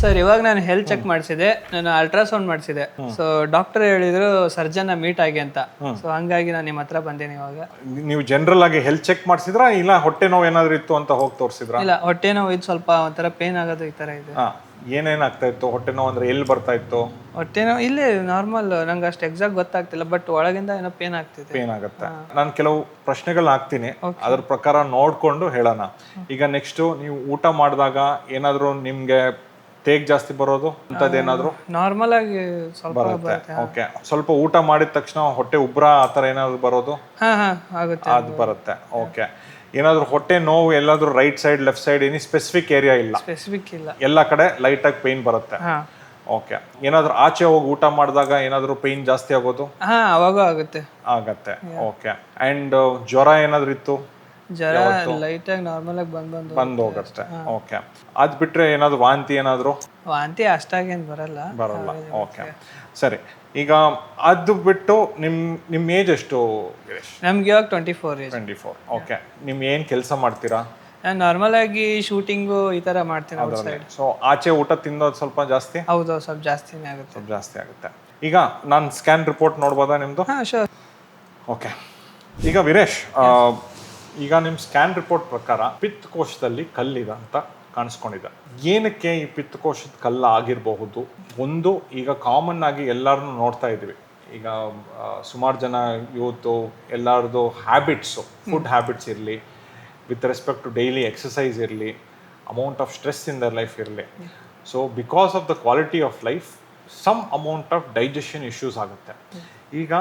Sir ಇವಾಗ ನಾನು health check ಮಾಡಿಸಿದೆ, ನಾನು ಅಲ್ಟ್ರಾಸೌಂಡ್ ಮಾಡಿಸಿದೆ. ಸೊ ಡಾಕ್ಟರ್ ಹೇಳಿದ್ರು ಸರ್ಜನ್ ಮೀಟ್ ಆಗಿ ಅಂತ. ಸೊ ಹಂಗಾಗಿ ನಾನು ನಿಮ್ಮ ಹತ್ರ ಬಂದೇನೆ ಇವಾಗ. ನೀವು ಜನರಲ್ ಆಗಿ ಹೆಲ್ತ್ ಚೆಕ್ ಮಾಡಿಸಿದ್ರಾ ಇಲ್ಲ ಹೊಟ್ಟೆ ನೋವು ಏನಾದ್ರು ಇತ್ತು ಅಂತ ಹೋಗಿ ತೋರಿಸಿದ್ರಾ? ಇಲ್ಲ, ಹೊಟ್ಟೆ ನೋವು ಇದು ಸ್ವಲ್ಪ ಒಂಥರ ಪೇನ್ ಆಗೋದು ಈ ತರ ಇದೆ. ಏನೇನಾಗ್ತಾ ಇತ್ತು? ಹೊಟ್ಟೆ ನೋವು ಅಂದ್ರೆ ಎಲ್ಲಿ ಬರ್ತಾ ಇತ್ತು? ಹೊಟ್ಟೆ ನೋವು ಇಲ್ಲೇ ನಾರ್ಮಲ್, ನಂಗೆ ಅಷ್ಟು ಎಕ್ಸಾಕ್ಟ್ ಗೊತ್ತಾಗ್ತಿಲ್ಲ, ಬಟ್ ಒಳಗಿಂದ ಏನೋ ಪೇನ್ ಆಗ್ತಿದೆ. ಪೇನ್ ಆಗುತ್ತೆ. ನಾನು ಕೆಲವು ಪ್ರಶ್ನೆಗಳನ್ನ ಹಾಕ್ತೀನಿ, ಅದ್ರ ಪ್ರಕಾರ ನೋಡ್ಕೊಂಡು ಹೇಳೋಣ. ಈಗ ನೆಕ್ಸ್ಟ್ ನೀವು ಊಟ ಮಾಡಿದಾಗ ಏನಾದ್ರು ನಿಮ್ಗೆ ತೇಗ್ ಜಾಸ್ತಿ ಬರೋದು ಅಂತದೇನಾದ್ರು? ನಾರ್ಮಲ್ ಆಗಿ ಸ್ವಲ್ಪ ಬರುತ್ತೆ. ಓಕೆ, ಸ್ವಲ್ಪ ಊಟ ಮಾಡಿದ ತಕ್ಷಣ ಹೊಟ್ಟೆ ಉಬ್ರ ಆತರ ಏನಾದ್ರು ಬರೋದು? ಹಾ ಆಗುತ್ತೆ, ಅದು ಬರುತ್ತೆ. ಓಕೆ, ಏನಾದ್ರು ಹೊಟ್ಟೆ ನೋವು ಎಲ್ಲಾದ್ರೂ right side left side any specific area ಇಲ್ಲ? ಸ್ಪೆಸಿಫಿಕ್ ಇಲ್ಲ, ಎಲ್ಲ ಕಡೆ ಲೈಟ್ ಆಗಿ ಪೇನ್ ಬರುತ್ತೆ. ಓಕೆ, ಏನಾದ್ರು ಆಚೆ ಹೋಗಿ ಊಟ ಮಾಡಿದಾಗ ಏನಾದ್ರು ಪೇನ್ ಜಾಸ್ತಿ ಆಗೋದು? ಅವಾಗ ಆಗುತ್ತೆ. ಓಕೆ, ಅಂಡ್ ಜ್ವರ ಏನಾದ್ರು ಇತ್ತು? ಜ್ವರ ಲೈಟ್ ಆಗಿ ನಾರ್ಮಲ್ ಆಗಿ ಬಂದು ಹೋಗುತ್ತೆ. ಓಕೆ, ಅದ್ ಬಿಟ್ರೆ ಏನಾದ್ರು ವಾಂತಿ ಏನಾದ್ರು? ವಾಂತಿ ಅಷ್ಟಾಗೇನ್ ಬರಲ್ಲ. ಓಕೆ, ಸರಿ. ಈಗ ಅದು ಬಿಟ್ಟು ನಿಮ್ ಏಜ್ ಎಷ್ಟು ಗಿರೀಶ್? ನಮ್ಗೆ ಇವಾಗ 24 ಏಜ್. 24. ಓಕೆ, ನಿಮ್ ಏನ್ ಕೆಲಸ ಮಾಡ್ತೀರಾ? ನಾನು ನಾರ್ಮಲ್ ಆಗಿ ಶೂಟಿಂಗು ಈ ತರ ಮಾಡ್ತೀನಿ ಔಟ್ ಸೈಡ್. ಸೊ ಆಚೆ ಊಟ ತಿನ್ನೋದು ಸ್ವಲ್ಪ ಜಾಸ್ತಿ? ಹೌದು, ಸ್ವಲ್ಪ ಜಾಸ್ತಿನೇ ಆಗುತ್ತೆ. ಸ್ವಲ್ಪ ಜಾಸ್ತಿ ಆಗುತ್ತೆ. ಈಗ ನಾನು ಸ್ಕ್ಯಾನ್ ರಿಪೋರ್ಟ್ ನೋಡ್ಬೋದಾ ನಿಮ್ದು? ಶೋರ್. ಓಕೆ, ಈಗ ವೀರೇಶ್, ಈಗ ನಿಮ್ಮ ಸ್ಕ್ಯಾನ್ ರಿಪೋರ್ಟ್ ಪ್ರಕಾರ ಪಿತ್ತಕೋಶದಲ್ಲಿ ಕಲ್ಲಿದೆ ಅಂತ ಕಾಣಿಸ್ಕೊಂಡಿದೆ. ಏನಕ್ಕೆ ಈ ಪಿತ್ತಕೋಶದ ಕಲ್ಲು ಆಗಿರಬಹುದು? ಒಂದು, ಈಗ ಕಾಮನ್ ಆಗಿ ಎಲ್ಲರನ್ನೂ ನೋಡ್ತಾ ಇದ್ವಿ, ಈಗ ಸುಮಾರು ಜನ ಯೂತು ಎಲ್ಲರದು ಹ್ಯಾಬಿಟ್ಸು, ಫುಡ್ ಹ್ಯಾಬಿಟ್ಸ್ ಇರಲಿ, with respect to daily exercise ಇರಲಿ, amount of stress in their life ಇರಲಿ, so because of the quality of life some amount of digestion issues ಆಗುತ್ತೆ. ಈಗ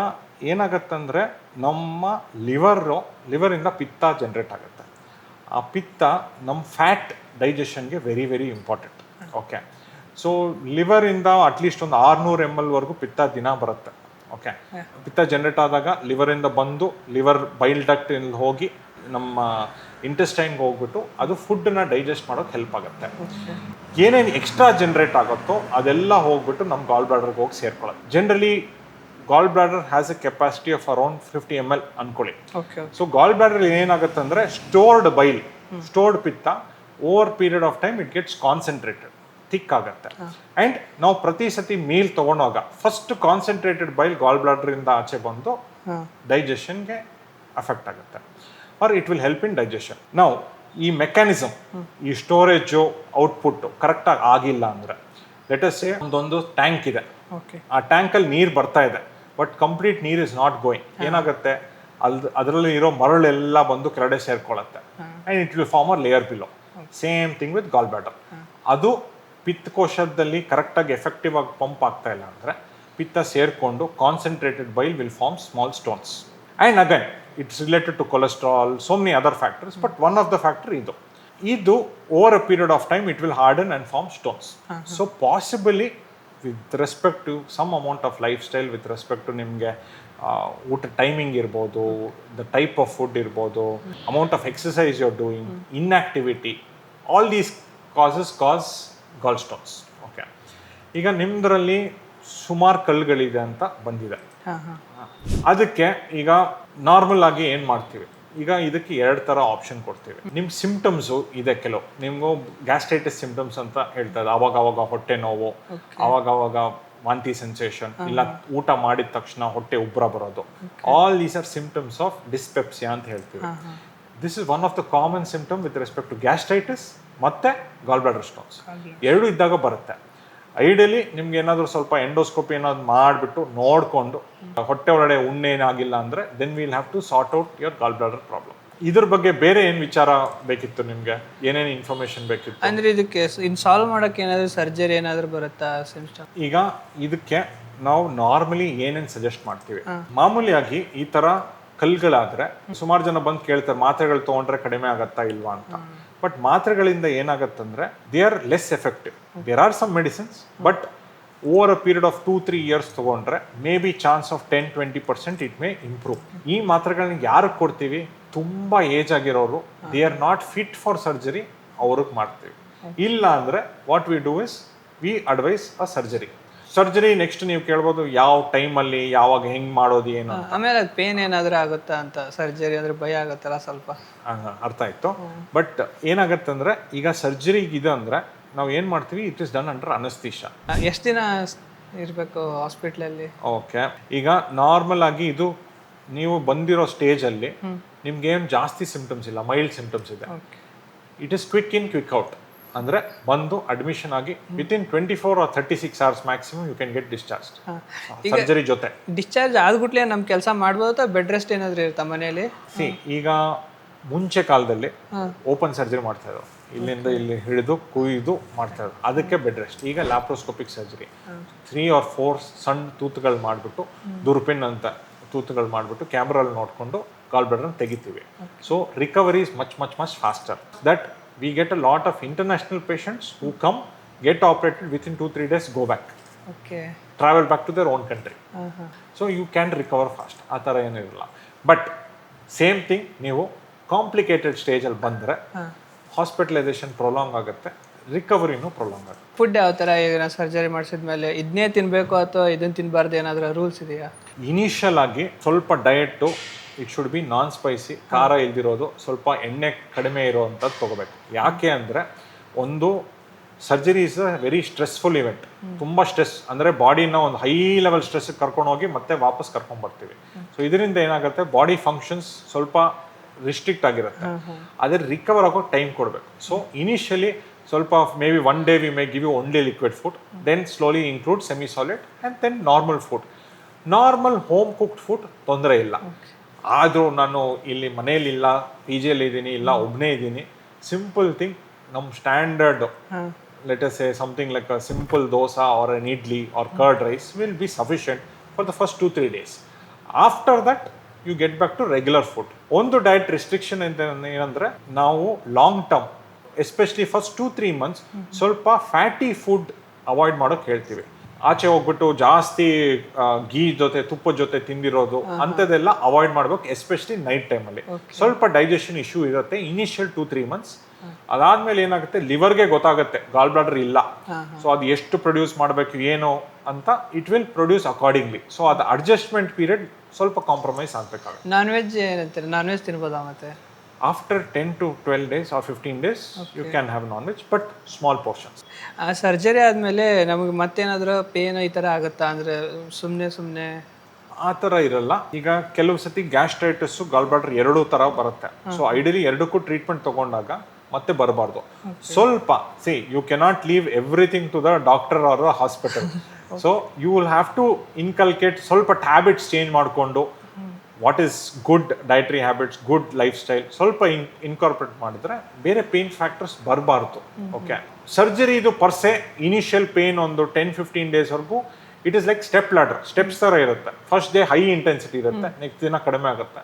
ಏನಾಗತ್ತಂದರೆ ನಮ್ಮ ಲಿವರಿಂದ ಪಿತ್ತ ಜನ್ರೇಟ್ ಆಗುತ್ತೆ. ಆ ಪಿತ್ತ ನಮ್ಮ ಫ್ಯಾಟ್ ಡೈಜೆಷನ್ಗೆ very very important. Okay, so ಲಿವರಿಂದ ಅಟ್ಲೀಸ್ಟ್ ಒಂದು 600 ml ವರೆಗೂ ಪಿತ್ತ ದಿನ ಬರುತ್ತೆ. ಓಕೆ, ಪಿತ್ತ ಜನ್ರೇಟ್ ಆದಾಗ ಲಿವರಿಂದ ಬಂದು ಲಿವರ್ ಬೈಲ್ ಡಕ್ಟ್ ಹೋಗಿ ನಮ್ಮ ಇಂಟೆಸ್ಟೈನ್ಗೆ ಹೋಗ್ಬಿಟ್ಟು ಅದು ಫುಡ್ನ ಡೈಜೆಸ್ಟ್ ಮಾಡೋಕೆ ಹೆಲ್ಪ್ ಆಗುತ್ತೆ. ಏನೇನು ಎಕ್ಸ್ಟ್ರಾ ಜನ್ರೇಟ್ ಆಗುತ್ತೋ ಅದೆಲ್ಲ ಹೋಗ್ಬಿಟ್ಟು ನಮ್ಮ ಗಾಲ್ ಬ್ಲಾಡರ್ಗೆ ಹೋಗಿ ಸೇರ್ಕೊಳ್ಳೋದು. Generally gall bladder has a capacity of around 50 ml ಅನ್ಕೊಳ್ಳಿ. ಸೊ ಗಾಲ್ ಬ್ಲಾಡರ್ ಏನಾಗುತ್ತೆ ಅಂದರೆ ಸ್ಟೋರ್ಡ್ ಪಿತ್ತ over period of time it gets concentrated, thick ಆಗುತ್ತೆ. ಆ್ಯಂಡ್ ನಾವು ಪ್ರತಿ ಸತಿ ಮೀಲ್ ತೊಗೊಂಡಾಗ ಫಸ್ಟ್ ಕಾನ್ಸಂಟ್ರೇಟೆಡ್ ಬೈಲ್ ಗಾಲ್ ಬ್ಲಾಡರಿಂದ ಆಚೆ ಬಂದು ಡೈಜೆಷನ್ಗೆ ಅಫೆಕ್ಟ್ ಆಗುತ್ತೆ, or it will help in digestion. ನಾವು ಈ ಮೆಕ್ಯಾನಿಸಮ್, ಈ ಸ್ಟೋರೇಜು ಔಟ್ಪುಟ್ಟು ಕರೆಕ್ಟಾಗಿ ಆಗಿಲ್ಲ ಅಂದರೆ, ಲೆಟ್ ಅಸ್ ಸೇ ಒಂದೊಂದು ಟ್ಯಾಂಕ್ ಇದೆ, ಆ ಟ್ಯಾಂಕಲ್ಲಿ ನೀರು ಬರ್ತಾ ಇದೆ, ಬಟ್ ಕಂಪ್ಲೀಟ್ ನೀರ್ ಇಸ್ ನಾಟ್ ಗೋಯಿಂಗ್. ಏನಾಗುತ್ತೆ, ಅದರಲ್ಲಿ ಇರೋ ಮರಳೆಲ್ಲ ಬಂದು ಕೆಳಗಡೆ ಸೇರ್ಕೊಳ್ಳುತ್ತೆ, and it will form a layer below. Same thing with gall bladder. ಅದು ಪಿತ್ತಕೋಶದಲ್ಲಿ ಕರೆಕ್ಟಾಗಿ ಎಫೆಕ್ಟಿವ್ ಆಗಿ ಪಂಪ್ ಆಗ್ತಾ ಇಲ್ಲ ಅಂದರೆ ಪಿತ್ತ ಸೇರಿಕೊಂಡು concentrated bile will form small stones. And again it's related to cholesterol, so many other factors, but one of the factor ಇದು over a period of time it will harden and form stones. So possibly with respect to some amount of lifestyle, with respect to ನಿಮಗೆ ಊಟ timing ಇರ್ಬೋದು, the type of food ಇರ್ಬೋದು, amount of exercise you are doing, inactivity, all these cause goal stones. Okay, ಈಗ ನಿಮ್ಮದ್ರಲ್ಲಿ ಸುಮಾರು ಕಲ್ಲುಗಳಿದೆ ಅಂತ ಬಂದಿದೆ. ಅದಕ್ಕೆ ಈಗ ನಾರ್ಮಲ್ ಆಗಿ ಏನು ಮಾಡ್ತೀವಿ, ಈಗ ಇದಕ್ಕೆ 2 ಥರ ಆಪ್ಷನ್ ಕೊಡ್ತೀವಿ. ನಿಮ್ಮ ಸಿಂಪ್ಟಮ್ಸು ಇದೆ, ಕೆಲವು ನಿಮಗೂ ಗ್ಯಾಸ್ಟ್ರೈಟಿಸ್ ಸಿಂಪ್ಟಮ್ಸ್ ಅಂತ ಹೇಳ್ತಾರೆ, ಆವಾಗ ಹೊಟ್ಟೆ ನೋವು, ಆವಾಗ ವಾಂತಿ ಸೆನ್ಸೇಷನ್, ಇಲ್ಲ ಊಟ ಮಾಡಿದ ತಕ್ಷಣ ಹೊಟ್ಟೆ ಉಬ್ರ ಬರೋದು. All these are symptoms of dyspepsia ಅಂತ ಹೇಳ್ತೀವಿ. This is one of the common symptom with respect to gastritis ಮತ್ತೆ ಗಾಲ್ ಬ್ಲಾಡರ್ ಸ್ಟೋನ್ಸ್. 2 ಇದ್ದಾಗ ಬರುತ್ತೆ. ಐಡಿಯಲಿ ನಿಮ್ಗೆ ಏನಾದರೂ ಸ್ವಲ್ಪ ಎಂಡೋಸ್ಕೋಪಿ ಏನಾದ್ರು ಮಾಡಿಬಿಟ್ಟು ನೋಡಿಕೊಂಡು ಹೊಟ್ಟೆ ಒಳಗಡೆ ಉಣ್ಣೇನಾಗಿಲ್ಲ ಅಂದರೆ then will have to sort out your gall bladder problem. ಇದ್ರ ಬಗ್ಗೆ ಬೇರೆ ಏನು ವಿಚಾರ ಬೇಕಿತ್ತು ನಿಮಗೆ? ಏನೇನು ಇನ್ಫಾರ್ಮೇಶನ್ ಬೇಕಿತ್ತು? ಅಂದ್ರೆ ಇದಕ್ಕೆ ಸಾಲ್ವ್ ಮಾಡೋಕ್ಕೆ ಏನಾದರೂ ಸರ್ಜರಿ ಏನಾದರೂ ಬರುತ್ತಾ? ಈಗ ಇದಕ್ಕೆ ನಾವು ನಾರ್ಮಲಿ ಏನೇನು ಸಜೆಸ್ಟ್ ಮಾಡ್ತೀವಿ, ಮಾಮೂಲಿಯಾಗಿ ಈ ಥರ ಕಲ್ಗಳಾದರೆ ಸುಮಾರು ಜನ ಬಂದು ಕೇಳ್ತಾರೆ ಮಾತ್ರೆಗಳು ತೊಗೊಂಡ್ರೆ ಕಡಿಮೆ ಆಗತ್ತಾ ಇಲ್ವಾ ಅಂತ. ಬಟ್ ಮಾತ್ರೆಗಳಿಂದ ಏನಾಗತ್ತಂದ್ರೆ they are less effective. There are some medicines, but over a period of 2-3 years ತೊಗೊಂಡ್ರೆ may be chance of 10-20% it may improve. ಈ ಮಾತ್ರೆಗಳನ್ನ ಯಾರಿಗೆ ಕೊಡ್ತೀವಿ? ತುಂಬ ಏಜ್ ಆಗಿರೋರು, they are not fit for surgery, ಅವ್ರಿಗೆ ಮಾಡ್ತೀವಿ. ಇಲ್ಲ ಅಂದರೆ what we do is we advise a surgery. Next ನೀವು ಕೇಳ್ಬೋದು ಯಾವ ಟೈಮಲ್ಲಿ ಯಾವಾಗ ಹೆಂಗ್ ಮಾಡೋದು ಏನು. ಆಮೇಲೆ ಪೇನ್ ಏನಾದರೂ ಆಗುತ್ತಾ ಅಂತ, ಸರ್ಜರಿ ಅಂದ್ರೆ ಭಯ ಆಗುತ್ತಲ್ಲ ಸ್ವಲ್ಪ. ಅರ್ಥ ಆಯ್ತು. ಬಟ್ ಏನಾಗತ್ತಂದ್ರೆ ಈಗ ಸರ್ಜರಿ ಇದೆ ಅಂದ್ರೆ ನಾವು ಏನು ಮಾಡ್ತೀವಿ, ಇಟ್ ಇಸ್ ಡನ್ ಅಂಡರ್ ಅನಸ್ತೀಶಾ. ಎಷ್ಟು ದಿನ ಇರಬೇಕು ಹಾಸ್ಪಿಟ್ಲಲ್ಲಿ? ಓಕೆ, ಈಗ ನಾರ್ಮಲ್ ಆಗಿ ಇದು ನೀವು ಬಂದಿರೋ ಸ್ಟೇಜಲ್ಲಿ ನಿಮ್ಗೆ ಏನು ಜಾಸ್ತಿ ಸಿಂಪ್ಟಮ್ಸ್ ಇಲ್ಲ, ಮೈಲ್ಡ್ ಸಿಂಪ್ಟಮ್ಸ್ ಇದೆ. It is quick in quick out. ಅಂದರೆ ಬಂದು ಅಡ್ಮಿಷನ್ ಆಗಿ within 24 or 36 hours maximum you can get discharge surgery ಜೊತೆ. ಡಿಸ್ಚಾರ್ಜ್ ಆದ್ಬಿಟ್ಲೆ ನಮ್ಮ ಕೆಲಸ ಮಾಡ್ಬೋದು ಅಥವಾ ಬೆಡ್ ರೆಸ್ಟ್ ಏನಾದರೂ ಇರುತ್ತಾ ಮನೆಯಲ್ಲಿ? ಈಗ ಮುಂಚೆ ಕಾಲದಲ್ಲಿ ಓಪನ್ ಸರ್ಜರಿ ಮಾಡ್ತಾ ಇದ್ರು, ಇಲ್ಲಿಂದ ಇಲ್ಲಿ ಹಿಡಿದು ಕುಯ್ದು ಮಾಡ್ತಾ ಇದ್ರು, ಅದಕ್ಕೆ ಬೆಡ್ ರೆಸ್ಟ್. ಈಗ ಲ್ಯಾಪ್ರೋಸ್ಕೋಪಿಕ್ ಸರ್ಜರಿ 3 or 4 ಸಣ್ಣ ತೂತುಗಳು ಮಾಡಿಬಿಟ್ಟು, ದುರ್ಪಿನ್ ಅಂತ ತೂತುಗಳು ಮಾಡಿಬಿಟ್ಟು ಕ್ಯಾಮ್ರಲ್ಲಿ ನೋಡಿಕೊಂಡು ಗಾಲ್ ಬ್ಲಾಡರ್ ತೆಗಿತೀವಿ. So recovery is much much much faster. That we get a lot of international patients who come, get operated within 2-3 days, go back. Okay. Travel back to their own country. So you can recover fast. ಆ ಥರ ಏನಿರಲ್ಲ. But same thing, ನೀವು complicated ಸ್ಟೇಜಲ್ಲಿ ಬಂದರೆ hospitalisation prolong ಆಗುತ್ತೆ, ರಿಕವರಿನೂ prolong ಆಗುತ್ತೆ. Food ಯಾವ ಥರ? ಈಗ ನಾವು ಸರ್ಜರಿ ಮಾಡಿಸಿದ್ಮೇಲೆ ಇದನ್ನೇ ತಿನ್ನಬೇಕು ಅಥವಾ ಇದನ್ನು ತಿನ್ನಬಾರ್ದು, ಏನಾದರೂ ರೂಲ್ಸ್ ಇದೆಯಾ? ಇನಿಷಿಯಲ್ ಆಗಿ ಸ್ವಲ್ಪ diet it should B non spicy, ಖಾರ ಇಲ್ದಿರೋದು, ಸ್ವಲ್ಪ ಎಣ್ಣೆ ಕಡಿಮೆ ಇರೋವಂಥದ್ದು ತೊಗೋಬೇಕು. ಯಾಕೆ ಅಂದರೆ ಒಂದು surgery is a very stressful event. ತುಂಬ ಸ್ಟ್ರೆಸ್ ಅಂದರೆ ಬಾಡಿನ ಒಂದು ಹೈ ಲೆವೆಲ್ ಸ್ಟ್ರೆಸ್ಗೆ ಕರ್ಕೊಂಡೋಗಿ ಮತ್ತೆ ವಾಪಸ್ ಕರ್ಕೊಂಡ್ಬರ್ತೀವಿ. ಸೊ ಇದರಿಂದ ಏನಾಗುತ್ತೆ, ಬಾಡಿ ಫಂಕ್ಷನ್ಸ್ ಸ್ವಲ್ಪ ರಿಸ್ಟ್ರಿಕ್ಟ್ ಆಗಿರುತ್ತೆ. ಅದೇ ರಿಕವರ್ ಆಗೋ ಟೈಮ್ ಕೊಡಬೇಕು. ಸೊ ಇನಿಷಿಯಲಿ ಸ್ವಲ್ಪ maybe 1 day we may give you only liquid food, then slowly include semi solid and then normal food. Normal home cooked food ತೊಂದರೆ ಇಲ್ಲ. ಆದರೂ ನಾನು ಇಲ್ಲಿ ಮನೇಲಿ ಇಲ್ಲ, ಪಿ ಜಿಯಲ್ಲಿ ಇದ್ದೀನಿ, ಇಲ್ಲ ಒಬ್ಬನೇ ಇದ್ದೀನಿ, ಸಿಂಪಲ್ ಥಿಂಗ್, ನಮ್ಮ standard let us say something like a simple dosa or an idli or curd rice will be sufficient for the first 2-3 days. After that you get back to regular food. ಒಂದು diet restriction ಅಂತ ಏನಂದರೆ, ನಾವು long term especially first 2-3 months ಸ್ವಲ್ಪ fatty food avoid ಮಾಡೋಕೆ ಹೇಳ್ತೀವಿ. ಆಚೆ ಹೋಗ್ಬಿಟ್ಟು ಜಾಸ್ತಿ ಗೀ ಜೊತೆ ತುಪ್ಪದ ಜೊತೆ ತಿಂದಿರೋದು ಅಂಥದ್ದೆಲ್ಲ ಅವಾಯ್ಡ್ ಮಾಡ್ಬೇಕು, ಎಸ್ಪೆಷಲಿ ನೈಟ್ ಟೈಮಲ್ಲಿ. ಸ್ವಲ್ಪ ಡೈಜೆಷನ್ ಇಶ್ಯೂ ಇರುತ್ತೆ ಇನಿಷಿಯಲ್ 2-3 months. ಅದಾದ್ಮೇಲೆ ಏನಾಗುತ್ತೆ, ಲಿವರ್ಗೆ ಗೊತ್ತಾಗುತ್ತೆ ಗಾಲ್ ಬ್ಲಾಡರ್ ಇಲ್ಲ, ಸೊ ಅದು ಎಷ್ಟು ಪ್ರೊಡ್ಯೂಸ್ ಮಾಡಬೇಕು ಏನು ಅಂತ, it will produce accordingly. So ಅದು ಅಡ್ಜಸ್ಟ್ಮೆಂಟ್ ಪೀರಿಯಡ್ ಸ್ವಲ್ಪ ಕಾಂಪ್ರಮೈಸ್ ಆಗಬೇಕಾಗುತ್ತೆ. ನಾನ್ ವೆಜ್ ಏನಂತಾರೆ, ನಾನ್ ವೆಜ್ ತಿನ್ಬೋದಾ? ಮತ್ತೆ after 10 to 12 days or 15 days you can have non-veg, but small portions. Surgery ಆದಮೇಲೆ ನಮಗೆ ಮತ್ತೇನಾದರೂ ಪೇನ್ ಈ ಥರ ಆಗುತ್ತಾ? ಅಂದರೆ ಸುಮ್ಮನೆ ಆ ಥರ ಇರಲ್ಲ. ಈಗ ಕೆಲವು ಸತಿ ಗ್ಯಾಸ್ಟ್ರೈಟಿಸ್, ಗಾಲ್ ಬ್ಲಾಡರ್ ಎರಡೂ ಥರ ಬರುತ್ತೆ. ಸೊ ಐಡಿಯಲಿ ಎರಡಕ್ಕೂ ಟ್ರೀಟ್ಮೆಂಟ್ ತಗೊಂಡಾಗ ಮತ್ತೆ ಬರಬಾರ್ದು. ಸ್ವಲ್ಪ you cannot leave everything to the doctor or the hospital. So you will have to inculcate ಸ್ವಲ್ಪ ಹ್ಯಾಬಿಟ್ಸ್ ಚೇಂಜ್ ಮಾಡಿಕೊಂಡು, what is good dietary habits, good lifestyle ಸ್ವಲ್ಪ ಇನ್ಕಾರ್ಪೊರೇಟ್ ಮಾಡಿದ್ರೆ ಬೇರೆ ಪೇನ್ ಫ್ಯಾಕ್ಟರ್ಸ್ ಬರಬಾರ್ದು. ಓಕೆ, ಸರ್ಜರಿ ಇದು per se initial pain ಒಂದು 10-15 daysವರೆಗೂ it is like step ladder, steps ಥರ ಇರುತ್ತೆ. ಫಸ್ಟ್ ಡೇ ಹೈ ಇಂಟೆನ್ಸಿಟಿ ಇರುತ್ತೆ, ನೆಕ್ಸ್ಟ್ ದಿನ ಕಡಿಮೆ ಆಗುತ್ತೆ,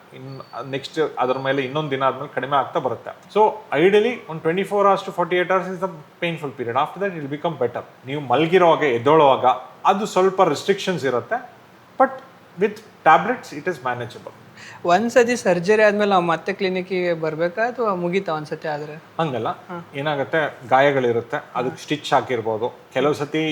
ನೆಕ್ಸ್ಟ್ ಅದರ ಮೇಲೆ ಇನ್ನೊಂದು ದಿನ ಆದ್ಮೇಲೆ ಕಡಿಮೆ ಆಗ್ತಾ ಬರುತ್ತೆ. ಸೊ ಐಡಿಯಲಿ ಒಂದು 24 hours to 48 hours is the painful period. After that it will become better. ನೀವು ಮಲಗಿರೋವಾಗ ಎದ್ದೋಳುವಾಗ ಅದು ಸ್ವಲ್ಪ ರೆಸ್ಟ್ರಿಕ್ಷನ್ಸ್ ಇರುತ್ತೆ, but with tablets it is manageable. ಒಂದ್ಸತಿ ಸರ್ಜರಿ ಆದ್ಮೇಲೆ ನಾವು ಮತ್ತೆ ಕ್ಲಿನಿಕ್ಕಿಗೆ ಬರಬೇಕಾ ಅಥವಾ ಮುಗೀತಾ ಒಂದ್ಸತಿ ಆದರೆ? ಹಂಗಲ್ಲ, ಏನಾಗುತ್ತೆ, ಗಾಯಗಳಿರುತ್ತೆ, ಅದಕ್ಕೆ ಸ್ಟಿಚ್ ಹಾಕಿರ್ಬೋದು. ಕೆಲವು ಸತಿ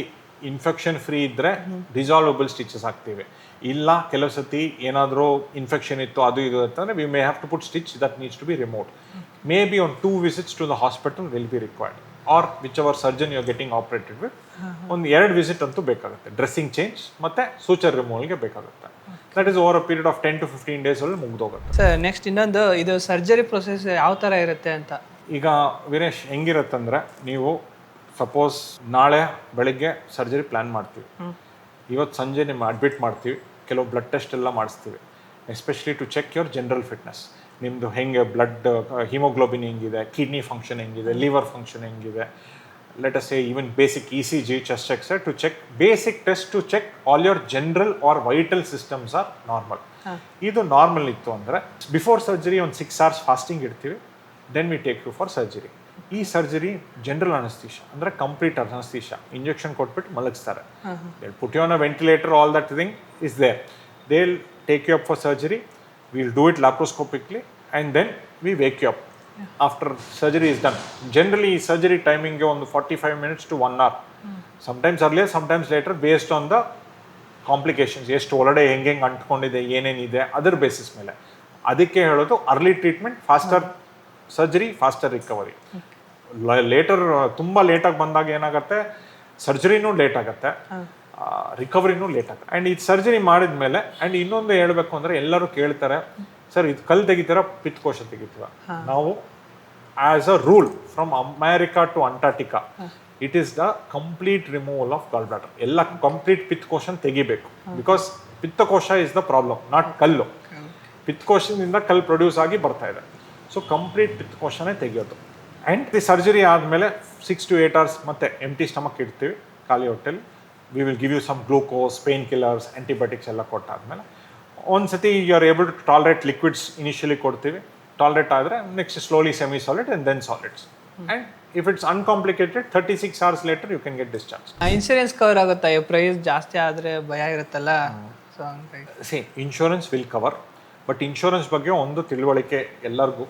ಇನ್ಫೆಕ್ಷನ್ ಫ್ರೀ ಇದ್ದರೆ ಡಿಸಾಲ್ವಬಲ್ ಸ್ಟಿಚಸ್ ಹಾಕ್ತೀವಿ. ಇಲ್ಲ ಕೆಲವು ಸತಿ ಏನಾದರೂ ಇನ್ಫೆಕ್ಷನ್ ಇತ್ತು ಅದು ಇದು ಅಂತಂದರೆ we may have to put stitch that needs to be removed. Maybe on 2 visits to the hospital will be required, or which our surgeon you are getting operated with. ಒಂದು 2 visit ಅಂತೂ ಬೇಕಾಗುತ್ತೆ. Dressing change ಮತ್ತು suture ರಿಮೂವಲ್ಗೆ ಬೇಕಾಗುತ್ತೆ. That is over a period of 10 to 15 days ಅಲ್ಲಿ ಮುಗ್ದೋಗುತ್ತೆ. Sir next ಇನ್ನೊಂದು, ಇದು surgery process ಯಾವ ಥರ ಇರುತ್ತೆ ಅಂತ? ಈಗ ವೀರೇಶ್ ಹೆಂಗಿರುತ್ತಂದರೆ, ನೀವು ಸಪೋಸ್ ನಾಳೆ ಬೆಳಗ್ಗೆ ಸರ್ಜರಿ ಪ್ಲ್ಯಾನ್ ಮಾಡ್ತೀವಿ, ಇವತ್ತು ಸಂಜೆ ನಿಮ್ಮ ಅಡ್ಮಿಟ್ ಮಾಡ್ತೀವಿ, ಕೆಲವು ಬ್ಲಡ್ ಟೆಸ್ಟ್ ಎಲ್ಲ ಮಾಡಿಸ್ತೀವಿ, especially to check your general fitness. ನಿಮ್ಮದು ಹೆಂಗೆ ಬ್ಲಡ್ ಹಿಮೋಗ್ಲೋಬಿನ್ ಹೆಂಗಿದೆ, ಕಿಡ್ನಿ ಫಂಕ್ಷನ್ ಹೆಂಗಿದೆ, ಲಿವರ್ ಫಂಕ್ಷನ್ ಹೆಂಗಿದೆ, let us say even basic ECG, chest x-ray to check, basic test to check all your general or vital systems are normal. ಇದು normal ಇತ್ತು ಅಂದರೆ before surgery ಒಂದು 6 hours fasting ಇಡ್ತೀವಿ, then we take you for surgery. ಈ surgery general anaesthesia ಅಂದರೆ complete anaesthesia, injection ಕೊಟ್ಬಿಟ್ಟು ಮಲಗಿಸ್ತಾರೆ. Put you on a ventilator, all that thing is there. They will take you up for surgery, will do it laparoscopically and then we wake you up after surgery is done. Generally ಈ surgery ಟೈಮಿಂಗ್ಗೆ ಒಂದು 45 minutes to 1 hour, sometimes earlier sometimes later, based on the complications, ಎಷ್ಟು ಒಳಗಡೆ ಹೆಂಗೆ ಅಂಟ್ಕೊಂಡಿದೆ, ಏನೇನಿದೆ ಅದರ basis ಮೇಲೆ. ಅದಕ್ಕೆ ಹೇಳೋದು early treatment, faster surgery, faster recovery. Later ತುಂಬ ಲೇಟಾಗಿ ಬಂದಾಗ ಏನಾಗುತ್ತೆ, ಸರ್ಜರಿನೂ ಲೇಟ್ ಆಗುತ್ತೆ, ರಿಕವರಿನೂ ಲೇಟ್ ಆಗುತ್ತೆ. ಆ್ಯಂಡ್ ಇದು ಸರ್ಜರಿ ಮಾಡಿದ್ಮೇಲೆ, ಆ್ಯಂಡ್ ಇನ್ನೊಂದು ಹೇಳಬೇಕು ಅಂದರೆ ಎಲ್ಲರೂ ಕೇಳ್ತಾರೆ, ಸರ್ ಇದು ಕಲ್ಲು ತೆಗಿತೀರಾ ಪಿತ್ತಕೋಶ ತೆಗಿತೀರಾ? ನಾವು as a rule from America to Antarctica it is the complete removal of gall bladder. ಎಲ್ಲ ಕಂಪ್ಲೀಟ್ ಪಿತ್ತಕೋಶ ತೆಗಿಬೇಕು. ಬಿಕಾಸ್ ಪಿತ್ತಕೋಶ ಇಸ್ ದ ಪ್ರಾಬ್ಲಮ್, ನಾಟ್ ಕಲ್ಲು. ಪಿತ್ತಕೋಶದಿಂದ ಕಲ್ಲು ಪ್ರೊಡ್ಯೂಸ್ ಆಗಿ ಬರ್ತಾ ಇದೆ. ಸೊ ಕಂಪ್ಲೀಟ್ ಪಿತ್ತಕೋಶನೇ ತೆಗೆಯೋದು. ಆ್ಯಂಡ್ ದಿ ಸರ್ಜರಿ ಆದಮೇಲೆ 6 to 8 hours ಮತ್ತೆ ಎಂಟಿ ಸ್ಟಮಕ್ ಇಡ್ತೀವಿ, ಖಾಲಿ ಹೊಟ್ಟೆಲಿ. We will give you some glucose, painkillers, antibiotics ಎಲ್ಲ ಕೊಟ್ಟಾದ್ಮೇಲೆ ಒಂದ್ಸತಿ you are able to tolerate liquids initially ಕೊಡ್ತೀವಿ. ಟಾಲರೇಟ್ ಆದರೆ next slowly semi solid and then solids. And if it's uncomplicated 36 hours later you can get discharge. Insurance cover ಆಗುತ್ತಾ? Price ಜಾಸ್ತಿ ಆದರೆ ಭಯ ಇರುತ್ತಲ್ಲ, ಸೊ ಹಂಗಾಗಿ insurance will cover. But insurance ಬಗ್ಗೆ ಒಂದು ತಿಳುವಳಿಕೆ ಎಲ್ಲರಿಗೂ,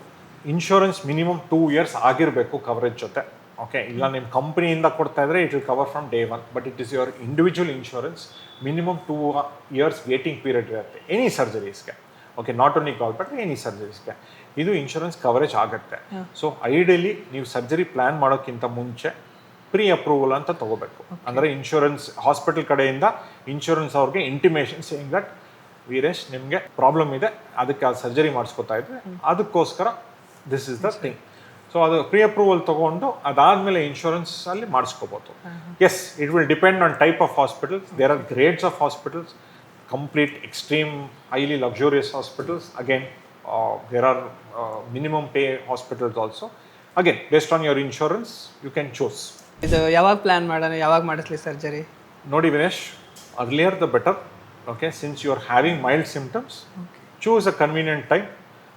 ಇನ್ಶೂರೆನ್ಸ್ ಮಿನಿಮಮ್ 2 years ಆಗಿರಬೇಕು ಕವರೇಜ್ ಜೊತೆ. ಓಕೆ, ಇಲ್ಲ ನಿಮ್ಮ ಕಂಪ್ನಿಯಿಂದ ಕೊಡ್ತಾ ಇದ್ರೆ it will cover from day 1. But it is your individual insurance. Minimum 2 years waiting period ಇರುತ್ತೆ ಎನಿ ಸರ್ಜರೀಸ್ಗೆ. Okay, not only gall but any ಸರ್ಜರೀಸ್ಗೆ ಇದು ಇನ್ಶೂರೆನ್ಸ್ ಕವರೇಜ್ ಆಗುತ್ತೆ. ಸೊ ಐಡಿಯಲಿ ನೀವು ಸರ್ಜರಿ ಪ್ಲ್ಯಾನ್ ಮಾಡೋಕ್ಕಿಂತ ಮುಂಚೆ ಪ್ರೀ ಅಪ್ರೂವಲ್ ಅಂತ ತಗೋಬೇಕು. ಅಂದರೆ ಇನ್ಶೂರೆನ್ಸ್ ಹಾಸ್ಪಿಟಲ್ ಕಡೆಯಿಂದ ಇನ್ಶೂರೆನ್ಸ್ ಅವ್ರಿಗೆ ಇಂಟಿಮೇಷನ್ ಸೇಯಿಂಗ್ ದಟ್ ವೀರೇಶ್ ನಿಮಗೆ ಪ್ರಾಬ್ಲಮ್ ಇದೆ, ಅದಕ್ಕೆ ಆ ಸರ್ಜರಿ ಮಾಡಿಸ್ಕೊತಾ ಇದ್ರೆ ಅದಕ್ಕೋಸ್ಕರ this is the thing. So ಅದು ಪ್ರೀ ಅಪ್ರೂವಲ್ ತೊಗೊಂಡು ಅದಾದಮೇಲೆ ಇನ್ಶೂರೆನ್ಸ್ ಅಲ್ಲಿ ಮಾಡಿಸ್ಕೋಬೋದು. Yes, it will depend on type of hospitals. There are grades of hospitals, complete extreme highly luxurious hospitals. Again, there are minimum pay hospitals also. Again, based on your insurance you can choose. ಇದು ಯಾವಾಗ plan ಮಾಡೋಣ, ಯಾವಾಗ ಮಾಡಿಸ್ಲಿ surgery? ನೋಡಿ Vinesh, earlier the better. Okay, since you are having mild symptoms, choose a convenient time.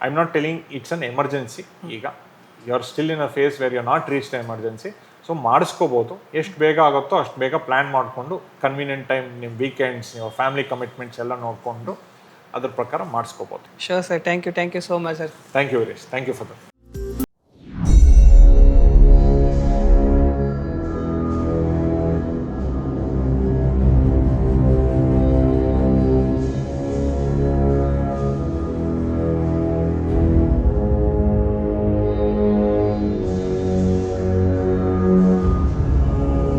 I'm not telling it's an emergency. ಈಗ you are still in a phase where you are not reached an emergency. So ಮಾಡಿಸ್ಕೋಬೋದು. ಎಷ್ಟು ಬೇಗ ಆಗುತ್ತೋ ಅಷ್ಟು ಬೇಗ plan ಮಾಡಿಕೊಂಡು convenient time, ನಿಮ್ಮ weekends, ನಿಮ್ಮ ಫ್ಯಾಮಿಲಿ ಕಮಿಟ್ಮೆಂಟ್ಸ್ ಎಲ್ಲ ನೋಡಿಕೊಂಡು ಅದ್ರ ಪ್ರಕಾರ ಮಾಡಿಸ್ಕೋಬೋದು. Sure sir, thank you so much sir. Thank you Veeresh, thank you for that.